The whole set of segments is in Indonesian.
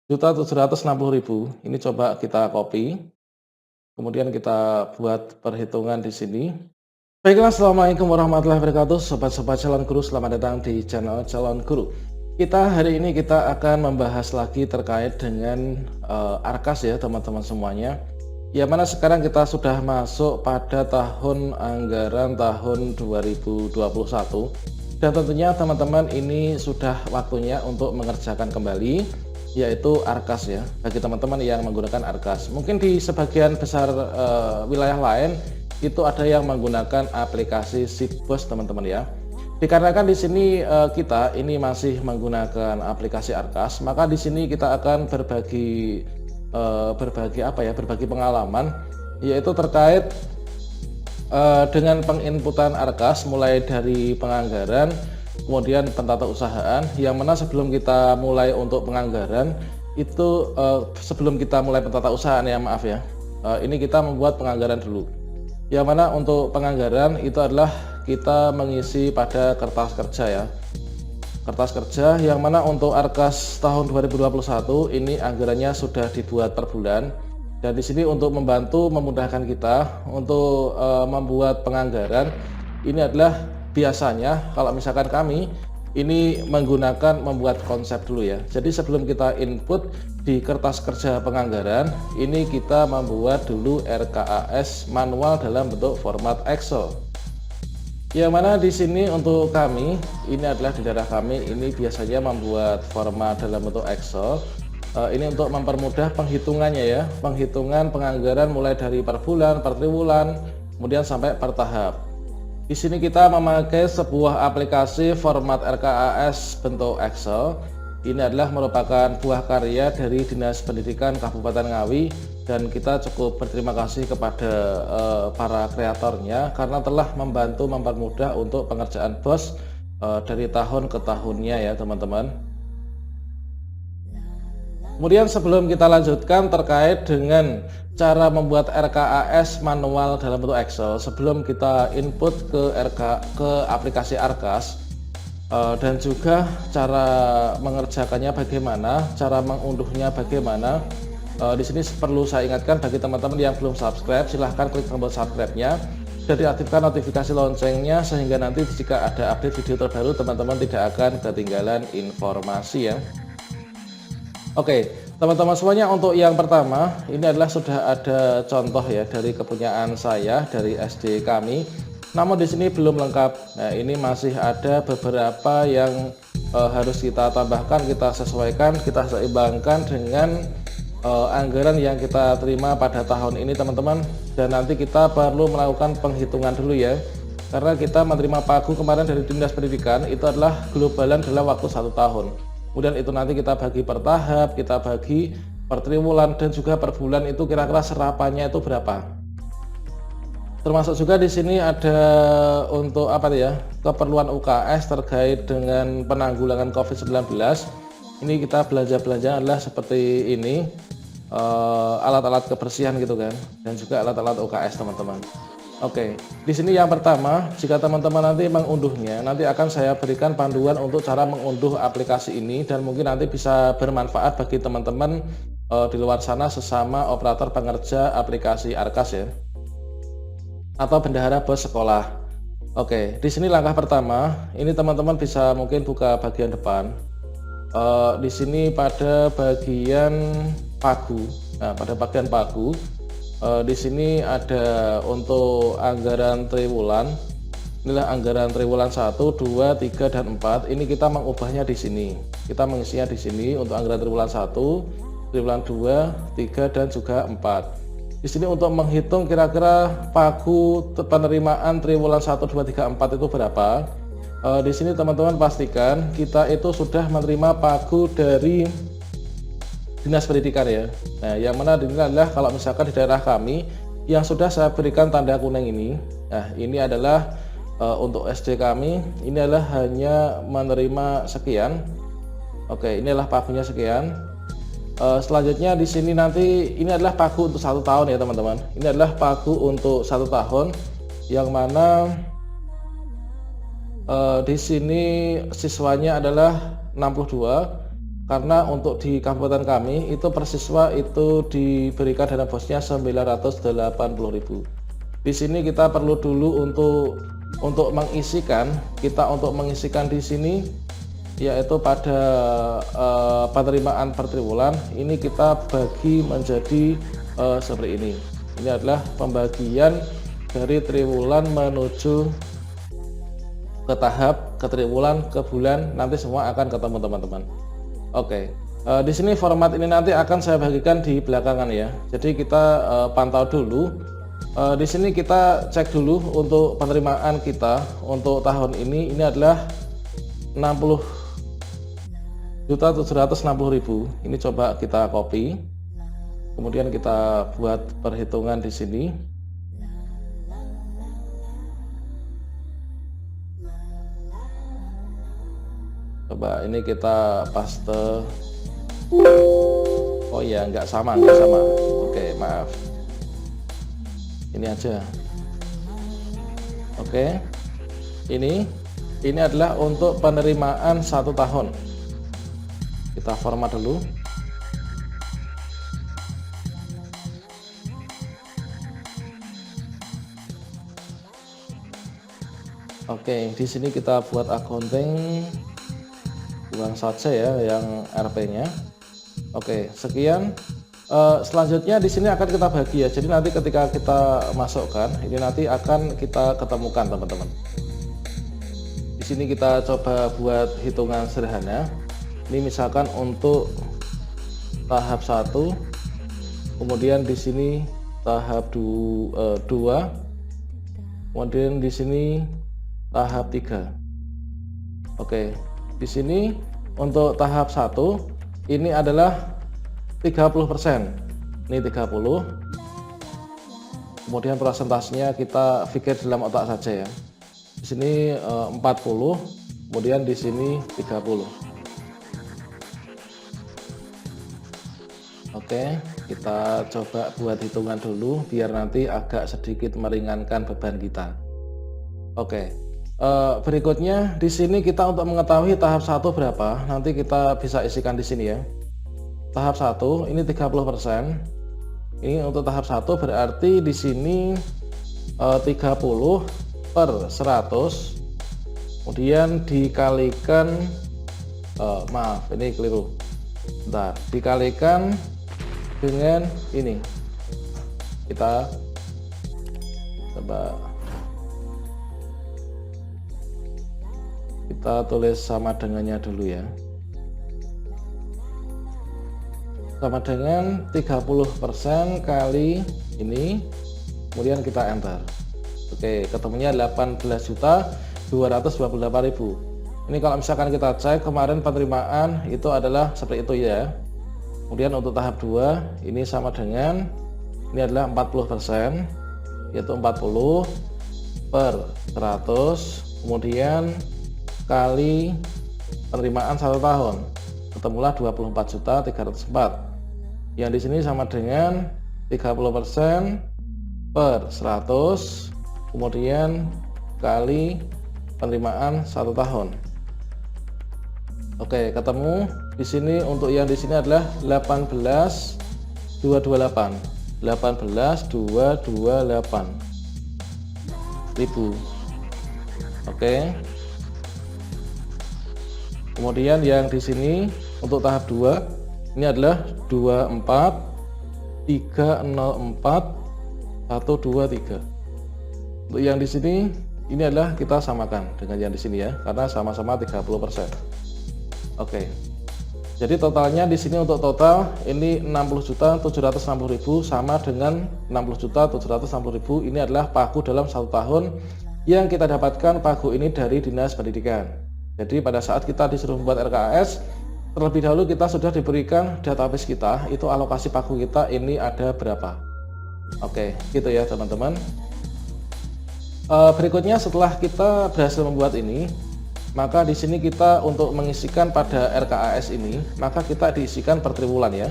1.760.000. Ini coba kita copy, kemudian kita buat perhitungan di sini. Baiklah, assalamualaikum warahmatullahi wabarakatuh, sobat-sobat calon guru, selamat datang di channel calon guru. Hari ini kita akan membahas lagi terkait dengan Arkas ya teman-teman semuanya. Ya, mana sekarang kita sudah masuk pada tahun anggaran tahun 2021, dan tentunya teman-teman ini sudah waktunya untuk mengerjakan kembali, yaitu Arkas ya, bagi teman-teman yang menggunakan Arkas. Mungkin di sebagian besar wilayah lain itu ada yang menggunakan aplikasi Sipbos teman-teman ya. Dikarenakan di sini kita ini masih menggunakan aplikasi Arkas, maka di sini kita akan berbagi pengalaman, yaitu terkait dengan penginputan Arkas mulai dari penganggaran, kemudian pentata usahaan, yang mana sebelum kita mulai untuk penganggaran itu sebelum kita mulai pentata usahaan ya, maaf ya, ini kita membuat penganggaran dulu. Yang mana untuk penganggaran itu adalah kita mengisi pada kertas kerja ya. Kertas kerja yang mana untuk Arkas tahun 2021 ini anggarannya sudah dibuat per bulan. Dan di sini untuk membantu memudahkan kita untuk membuat penganggaran, ini adalah biasanya kalau misalkan kami ini menggunakan membuat konsep dulu ya. Jadi sebelum kita input di kertas kerja penganggaran, ini kita membuat dulu RKAS manual dalam bentuk format Excel. Yang mana di sini untuk kami, ini adalah di daerah kami ini biasanya membuat format dalam bentuk Excel. Ini untuk mempermudah penghitungannya ya, penghitungan penganggaran mulai dari per bulan, per triwulan, kemudian sampai per tahap. Di sini kita memakai sebuah aplikasi format RKAS bentuk Excel. Ini adalah merupakan buah karya dari Dinas Pendidikan Kabupaten Ngawi, dan kita cukup berterima kasih kepada para kreatornya karena telah membantu mempermudah untuk pengerjaan BOS dari tahun ke tahunnya ya teman-teman. Kemudian sebelum kita lanjutkan terkait dengan cara membuat RKAS manual dalam bentuk Excel, sebelum kita input ke aplikasi Arkas, dan juga cara mengerjakannya bagaimana, cara mengunduhnya bagaimana, di sini perlu saya ingatkan bagi teman-teman yang belum subscribe, silahkan klik tombol subscribe-nya dan diaktifkan notifikasi loncengnya sehingga nanti jika ada update video terbaru teman-teman tidak akan ketinggalan informasi ya. Oke, teman-teman semuanya, untuk yang pertama ini adalah sudah ada contoh ya dari kepunyaan saya dari SD kami. Namun di sini belum lengkap. Nah, ini masih ada beberapa yang harus kita tambahkan, kita sesuaikan, kita seimbangkan dengan anggaran yang kita terima pada tahun ini teman-teman. Dan nanti kita perlu melakukan penghitungan dulu ya. Karena kita menerima pagu kemarin dari Dinas Pendidikan itu adalah globalan dalam waktu 1 tahun. Kemudian itu nanti kita bagi per tahap, kita bagi per triwulan, dan juga per bulan itu kira-kira serapannya itu berapa. Termasuk juga di sini ada untuk keperluan UKS terkait dengan penanggulangan COVID-19. Ini kita belanja adalah seperti ini, alat-alat kebersihan gitu kan, dan juga alat-alat UKS teman-teman. Oke, di sini yang pertama, jika teman-teman nanti mengunduhnya, nanti akan saya berikan panduan untuk cara mengunduh aplikasi ini, dan mungkin nanti bisa bermanfaat bagi teman-teman di luar sana sesama operator pengerja aplikasi Arkas ya, atau bendahara BOS sekolah. Oke, di sini langkah pertama, ini teman-teman bisa mungkin buka bagian depan. Di sini pada bagian pagu, nah pada bagian pagu. Di sini ada untuk anggaran triwulan. Inilah anggaran triwulan 1, 2, 3, dan 4. Ini kita mengubahnya di sini. Kita mengisinya di sini untuk anggaran triwulan 1, triwulan 2, 3, dan juga 4. Di sini untuk menghitung kira-kira pagu penerimaan triwulan 1, 2, 3, 4 itu berapa. Di sini teman-teman pastikan kita itu sudah menerima pagu dari Dinas Pendidikan ya. Nah, yang mana ini adalah kalau misalkan di daerah kami yang sudah saya berikan tanda kuning ini. Nah, ini adalah untuk SD kami, ini adalah hanya menerima sekian. Oke, inilah pagunya sekian. Selanjutnya di sini nanti ini adalah pagu untuk 1 tahun ya teman-teman. Ini adalah pagu untuk 1 tahun, yang mana di sini siswanya adalah 62. karena untuk di kabupaten kami itu per siswa itu diberikan dana bosnya 980.000. Di sini kita perlu dulu untuk mengisikan di sini, yaitu pada penerimaan per triwulan ini kita bagi menjadi seperti ini. Ini adalah pembagian dari triwulan menuju ke tahap, ke triwulan, ke bulan, nanti semua akan ketemu teman-teman. Oke, di sini format ini nanti akan saya bagikan di belakangan ya. Jadi kita pantau dulu. Di sini kita cek dulu untuk penerimaan kita untuk tahun ini adalah 60.760.000. Ini coba kita copy. Kemudian kita buat perhitungan di sini. Coba ini kita paste. Oh ya, nggak sama. Oke, maaf. Ini aja. Oke, ini adalah untuk penerimaan 1 tahun. Kita format dulu. Oke, di sini kita buat accounting uang saja ya, yang RP-nya. Oke, sekian. Selanjutnya di sini akan kita bagi ya. Jadi nanti ketika kita masukkan, ini nanti akan kita ketemukan teman-teman. Di sini kita coba buat hitungan sederhana. Ini misalkan untuk tahap 1, kemudian di sini tahap 2, kemudian di sini tahap 3. Oke, di sini untuk tahap 1 ini adalah 30%. Ini 30. Kemudian persentasenya kita pikir dalam otak saja ya. Di sini 40, kemudian di sini 30. Oke, kita coba buat hitungan dulu biar nanti agak sedikit meringankan beban kita. Oke. Berikutnya di sini kita untuk mengetahui tahap 1 berapa, nanti kita bisa isikan di sini ya. Tahap 1 ini 30%. Ini untuk tahap 1 berarti di sini 30 per 100, kemudian dikalikan maaf ini keliru. Bentar, dikalikan dengan ini. Kita coba kita tulis sama dengannya dulu ya. Sama dengan 30% kali ini, kemudian kita enter. Oke, ketemunya 18.228.000. Ini kalau misalkan kita cek kemarin penerimaan itu adalah seperti itu ya. Kemudian untuk tahap 2 ini sama dengan, ini adalah 40%, yaitu 40 per 100, kemudian kali penerimaan 1 tahun, ketemulah 24.304. Yang di sini sama dengan 30% per 100, kemudian kali penerimaan 1 tahun. Oke, ketemu di sini. Untuk yang di sini adalah 18.228. 18.228.000. Oke. Kemudian yang di sini untuk tahap 2 ini adalah 24.304.123. Untuk yang di sini ini adalah kita samakan dengan yang di sini ya, karena sama-sama 30%. Oke. Jadi totalnya di sini untuk total ini 60.760.000 sama dengan 60.760.000. Ini adalah pagu dalam 1 tahun yang kita dapatkan. Pagu ini dari Dinas Pendidikan. Jadi pada saat kita disuruh membuat RKAS, terlebih dahulu kita sudah diberikan database kita, itu alokasi pagu kita ini ada berapa. Oke, gitu ya teman-teman. Berikutnya setelah kita berhasil membuat ini, maka di sini kita untuk mengisikan pada RKAS ini, maka kita diisikan per triwulan ya.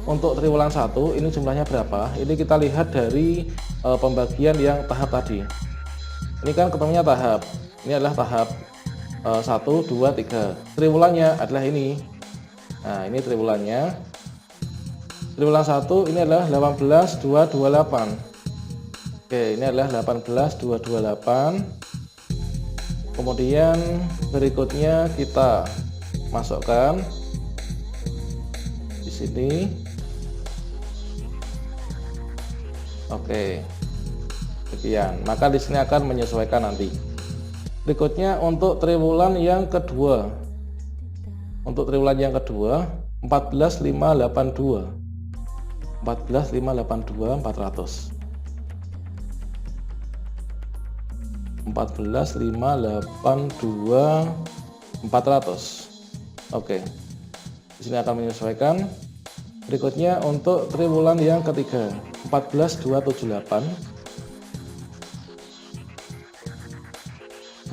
Untuk triwulan 1 ini jumlahnya berapa? Ini kita lihat dari pembagian yang tahap tadi. Ini kan ketemunya tahap. Ini adalah tahap 1, 2, 3. Triwulannya adalah ini. Nah, ini triwulannya. Triwulan 1 ini adalah 18228. Oke, ini adalah 18228. Kemudian berikutnya kita masukkan di sini. Oke, sekian. Maka di sini akan menyesuaikan nanti. Berikutnya untuk triwulan yang kedua. Untuk triwulan yang kedua 14582. 14582 400. 14582 400. Oke. Di sini akan menyesuaikan. Berikutnya untuk triwulan yang ketiga 14278.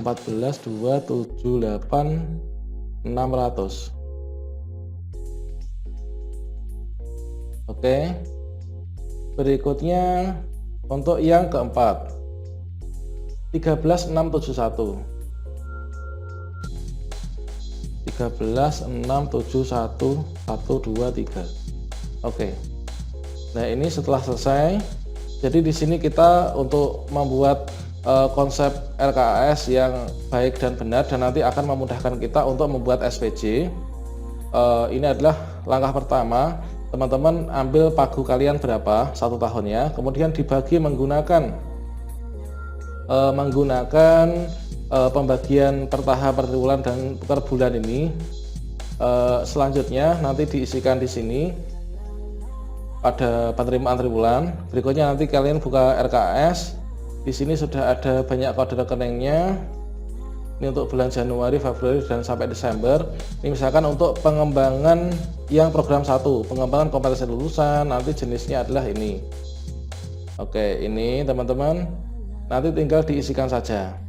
14278 600. Oke. Berikutnya untuk yang keempat 13671. 13671 123. Oke. Nah, ini setelah selesai. Jadi di sini kita untuk membuat konsep RKAS yang baik dan benar dan nanti akan memudahkan kita untuk membuat SPJ. Ini adalah langkah pertama. Teman-teman ambil pagu kalian berapa 1 tahunnya, kemudian dibagi menggunakan pembagian per tahap, per triwulan dan per bulan ini. Selanjutnya nanti diisikan di sini pada penerimaan triwulan. Berikutnya nanti kalian buka RKAS. Di sini sudah ada banyak kode rekeningnya. Ini untuk bulan Januari, Februari dan sampai Desember. Ini misalkan untuk pengembangan yang program 1, pengembangan kompetensi lulusan, nanti jenisnya adalah ini. Oke, ini teman-teman nanti tinggal diisikan saja.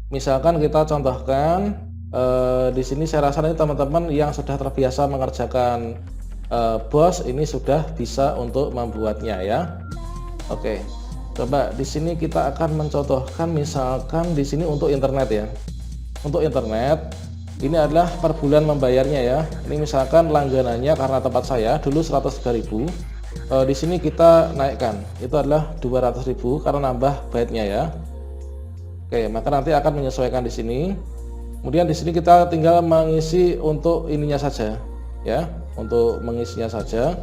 Misalkan kita contohkan di sini, saya rasa ini teman-teman yang sudah terbiasa mengerjakan BOS ini sudah bisa untuk membuatnya ya. Oke. Coba di sini kita akan mencontohkan, misalkan di sini untuk internet ya. Untuk internet ini adalah per bulan membayarnya ya. Ini misalkan langganannya karena tempat saya dulu 103.000. Di sini kita naikkan, itu adalah 200.000 karena nambah baitnya ya. Oke, maka nanti akan menyesuaikan di sini. Kemudian di sini kita tinggal mengisi untuk ininya saja ya, untuk mengisinya saja.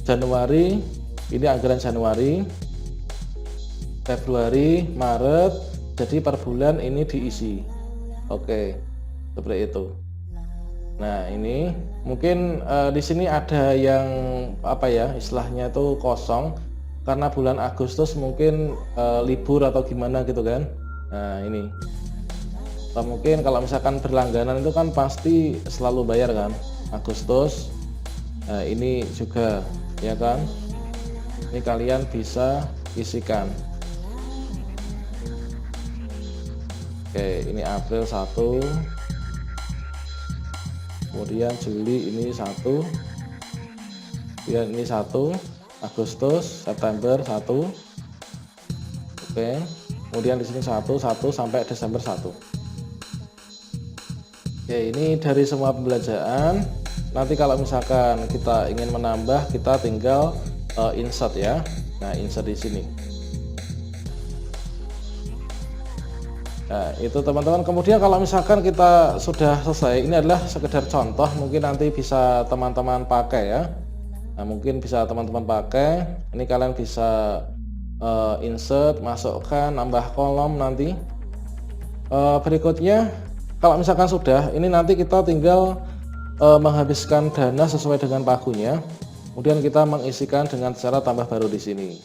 Januari, ini anggaran Januari, Februari, Maret, jadi per bulan ini diisi. Oke, seperti itu. Nah, ini mungkin di sini ada yang apa ya, istilahnya itu kosong karena bulan Agustus mungkin libur atau gimana gitu kan. Nah, ini. Atau mungkin kalau misalkan berlangganan itu kan pasti selalu bayar kan, Agustus. Nah, ini juga ya kan. Ini kalian bisa isikan. Oke, ini April 1, kemudian Juli ini 1, kemudian ini 1, Agustus, September 1. Oke, kemudian di sini 1 sampai Desember 1. Oke, ini dari semua pembelajaran. Nanti kalau misalkan kita ingin menambah, kita tinggal insert ya. Nah, insert di sini. Nah, itu teman-teman. Kemudian kalau misalkan kita sudah selesai, ini adalah sekedar contoh, mungkin nanti bisa teman-teman pakai ya. Nah, mungkin bisa teman-teman pakai. Ini kalian bisa insert, masukkan, nambah kolom nanti. Berikutnya, kalau misalkan sudah, ini nanti kita tinggal menghabiskan dana sesuai dengan pagunya. Kemudian kita mengisikan dengan cara tambah baru di sini.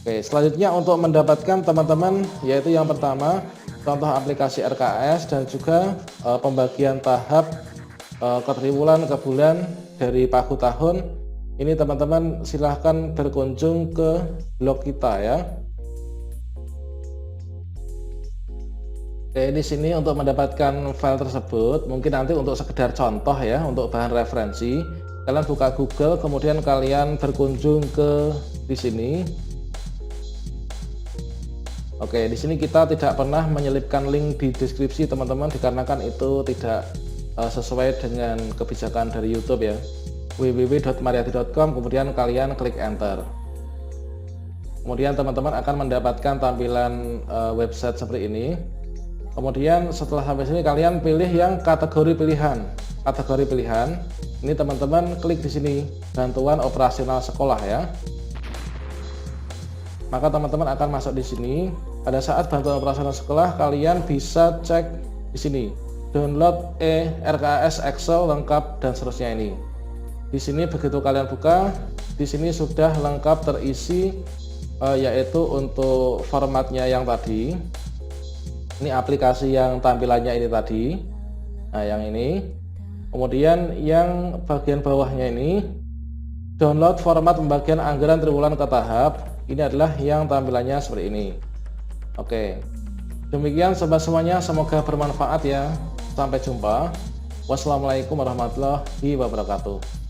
Oke, selanjutnya untuk mendapatkan teman-teman, yaitu yang pertama contoh aplikasi RKAS dan juga pembagian tahap ke triwulan, ke bulan dari pagu tahun. Ini teman-teman silahkan berkunjung ke blog kita ya. Oke, di sini untuk mendapatkan file tersebut, mungkin nanti untuk sekedar contoh ya, untuk bahan referensi, kalian buka Google, kemudian kalian berkunjung ke di sini. Oke, di sini kita tidak pernah menyelipkan link di deskripsi teman-teman, dikarenakan itu tidak sesuai dengan kebijakan dari YouTube ya, www.mariati.com, kemudian kalian klik enter. Kemudian teman-teman akan mendapatkan tampilan website seperti ini. Kemudian setelah sampai sini kalian pilih yang kategori pilihan. Kategori pilihan ini teman-teman klik di sini, bantuan operasional sekolah ya. Maka teman-teman akan masuk di sini. Pada saat bantuan operasional sekolah kalian bisa cek di sini, download RKAS Excel lengkap dan seterusnya ini. Di sini begitu kalian buka, di sini sudah lengkap terisi, yaitu untuk formatnya yang tadi. Ini aplikasi yang tampilannya ini tadi. Nah, yang ini. Kemudian yang bagian bawahnya ini, download format pembagian anggaran triwulan ke tahap. Ini adalah yang tampilannya seperti ini. Oke. Demikian sobat semuanya, semoga bermanfaat ya. Sampai jumpa. Wassalamualaikum warahmatullahi wabarakatuh.